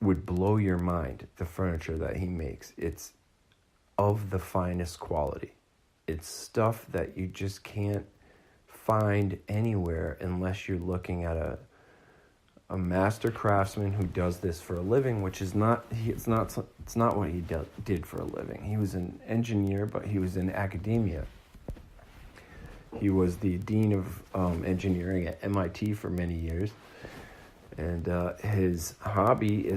would blow your mind, the furniture that he makes. It's of the finest quality. It's stuff that you just can't find anywhere unless you're looking at a master craftsman who does this for a living, which is not it's not what he did for a living. He was an engineer, but he was in academia. He was the dean of engineering at MIT for many years, and his hobby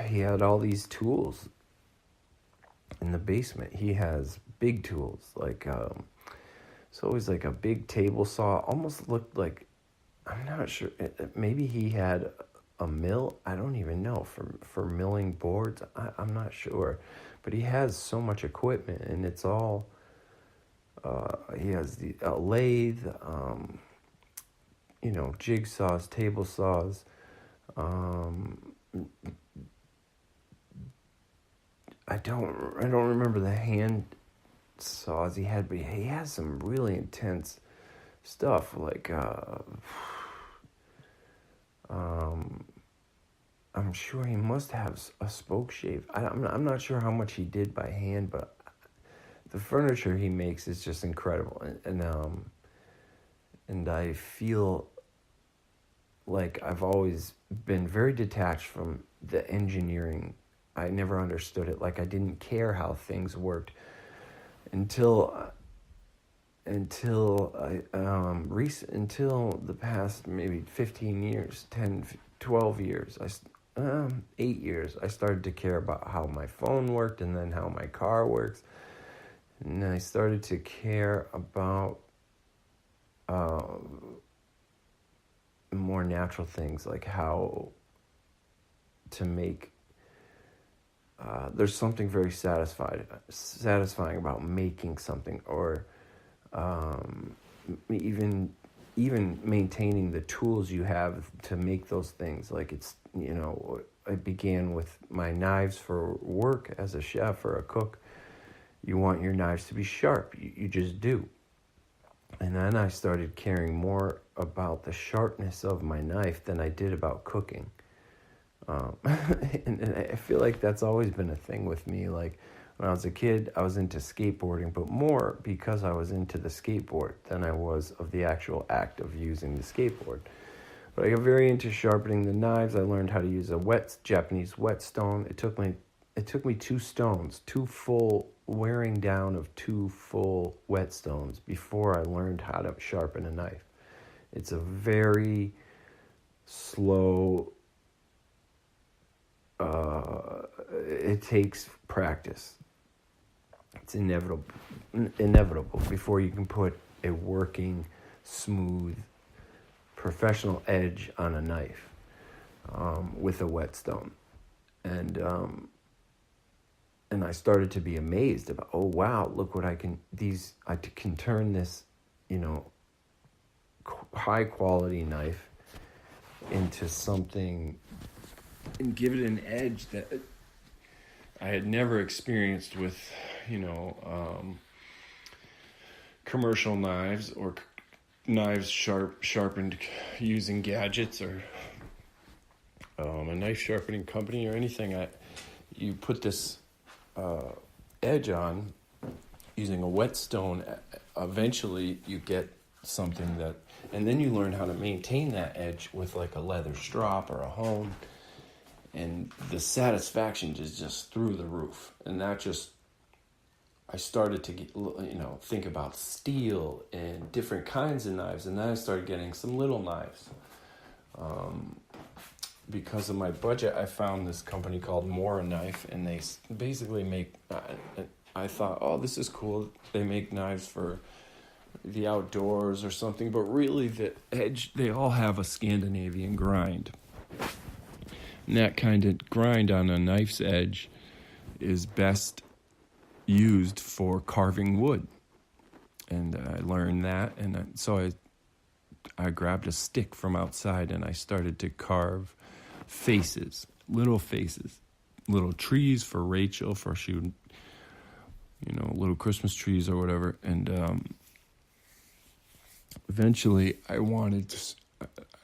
he had all these tools in the basement. He has big tools like it's always like a big table saw. Almost looked like, I'm not sure. Maybe he had a mill. I don't even know for milling boards. I'm not sure, but he has so much equipment, and it's all. He has a lathe, jigsaws, table saws. I don't remember the hand saws he had, but he has some really intense stuff like I'm sure he must have a spoke shave. I'm not sure how much he did by hand, but the furniture he makes is just incredible, and I feel like I've always been very detached from the engineering. I never understood it. Like, I didn't care how things worked until the past maybe 15 years, 10, 12 years, 8 years, I started to care about how my phone worked and then how my car works. And I started to care about more natural things, like how to make. There's something very satisfying about making something, or even maintaining the tools you have to make those things. Like, it's, it began with my knives for work as a chef or a cook. You want your knives to be sharp. You just do. And then I started caring more about the sharpness of my knife than I did about cooking. And I feel like that's always been a thing with me. Like, when I was a kid, I was into skateboarding, but more because I was into the skateboard than I was of the actual act of using the skateboard. But I got very into sharpening the knives. I learned how to use a Japanese whetstone. It took me two full wearing down of 2 full whetstones before I learned how to sharpen a knife. It's a very slow. It takes practice. It's inevitable before you can put a working, smooth, professional edge on a knife with a whetstone. And I started to be amazed about, oh wow, look what I can turn this, high quality knife into something and give it an edge that I had never experienced with, commercial knives or knives sharpened using gadgets or a knife sharpening company or anything. You put this edge on using a whetstone. Eventually you get something that, and then you learn how to maintain that edge with like a leather strap or a hone, and the satisfaction is just through the roof. And I started to get, think about steel and different kinds of knives, and then I started getting some little knives. Because of my budget, I found this company called Mora Knife, and they basically make, I thought, oh, this is cool. They make knives for the outdoors or something, but really the edge, they all have a Scandinavian grind. And that kind of grind on a knife's edge is best used for carving wood. And I learned that, and so I grabbed a stick from outside and I started to carve little trees for Rachael, for shooting, little Christmas trees or whatever. And eventually I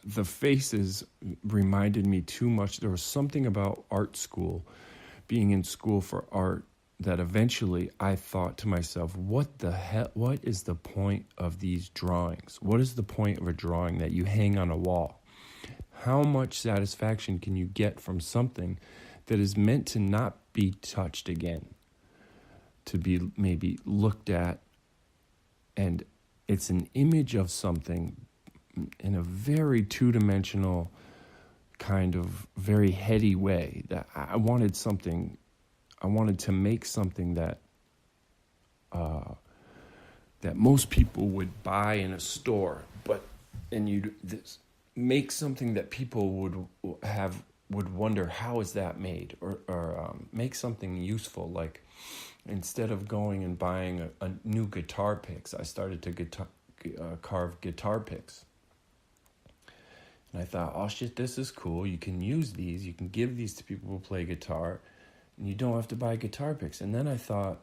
the faces reminded me too much. There was something about art school, being in school for art, that eventually I thought to myself, what the hell, what is the point of these drawings? What is the point of a drawing that you hang on a wall? How much satisfaction can you get from something that is meant to not be touched again, to be maybe looked at, and it's an image of something in a very two-dimensional kind of very heady way, that I wanted to make something that that most people would buy in a store, and you'd make something that people would wonder, how is that made, or make something useful. Like, instead of going and buying a new guitar picks, I started to carve guitar picks. And I thought, oh shit, this is cool. You can use these. You can give these to people who play guitar, and you don't have to buy guitar picks. And then I thought,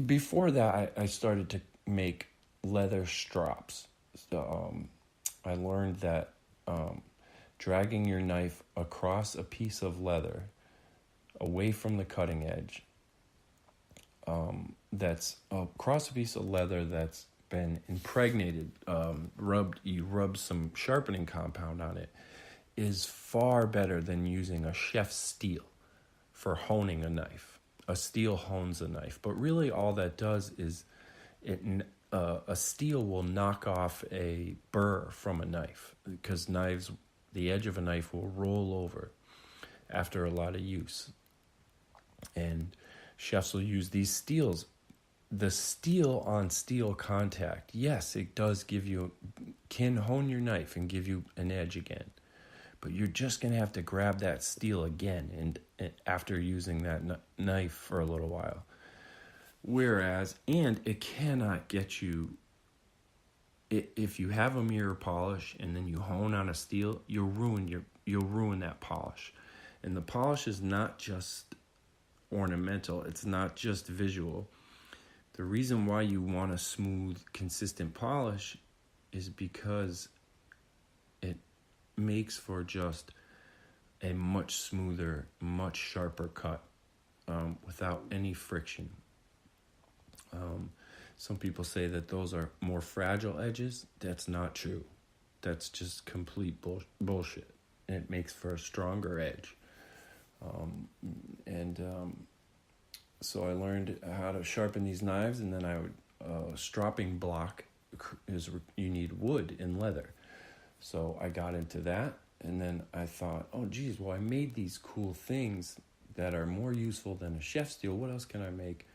before that, I started to make leather strops. I learned that dragging your knife across a piece of leather, away from the cutting edge, that's across a piece of leather that's been impregnated, you rub some sharpening compound on it, is far better than using a chef's steel for honing a knife. A steel hones a knife, but really all that does is a steel will knock off a burr from a knife, because the edge of a knife will roll over after a lot of use. And chefs will use these steels. The steel on steel contact, yes, it does can hone your knife and give you an edge again. But you're just going to have to grab that steel again and after using that knife for a little while. And it cannot get you, if you have a mirror polish and then you hone on a steel, you'll ruin that polish. And the polish is not just ornamental, it's not just visual. The reason why you want a smooth, consistent polish is because it makes for just a much smoother, much sharper cut without any friction. Some people say that those are more fragile edges. That's not true. That's just complete bullshit. And it makes for a stronger edge. So I learned how to sharpen these knives, and then I would stropping block is you need wood and leather. So I got into that, and then I thought, oh geez, well I made these cool things that are more useful than a chef steel. What else can I make?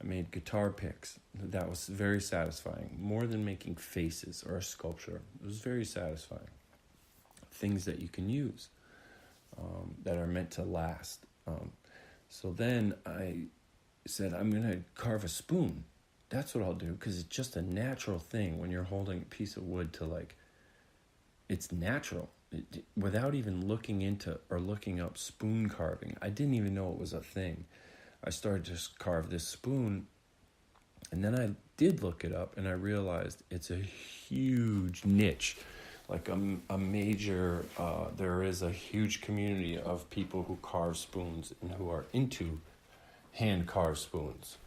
I made guitar picks. That was very satisfying, more than making faces or a sculpture. It was very satisfying. Things that you can use that are meant to last. So then I said, I'm going to carve a spoon. That's what I'll do, because it's just a natural thing when you're holding a piece of wood to it's natural. Without even looking into or looking up spoon carving, I didn't even know it was a thing. I started to carve this spoon, and then I did look it up, and I realized it's a huge niche, like a major, there is a huge community of people who carve spoons and who are into hand-carved spoons.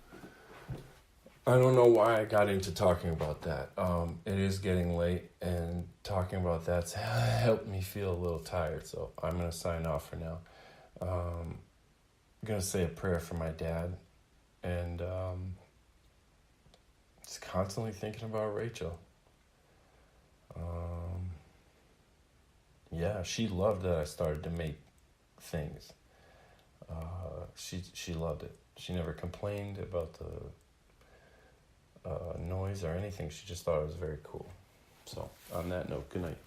I don't know why I got into talking about that. It is getting late, and talking about that's helped me feel a little tired, so I'm going to sign off for now. I'm going to say a prayer for my dad, and just constantly thinking about Rachael. Yeah, she loved that I started to make things. She loved it. She never complained about the noise or anything. She just thought it was very cool. So on that note, good night.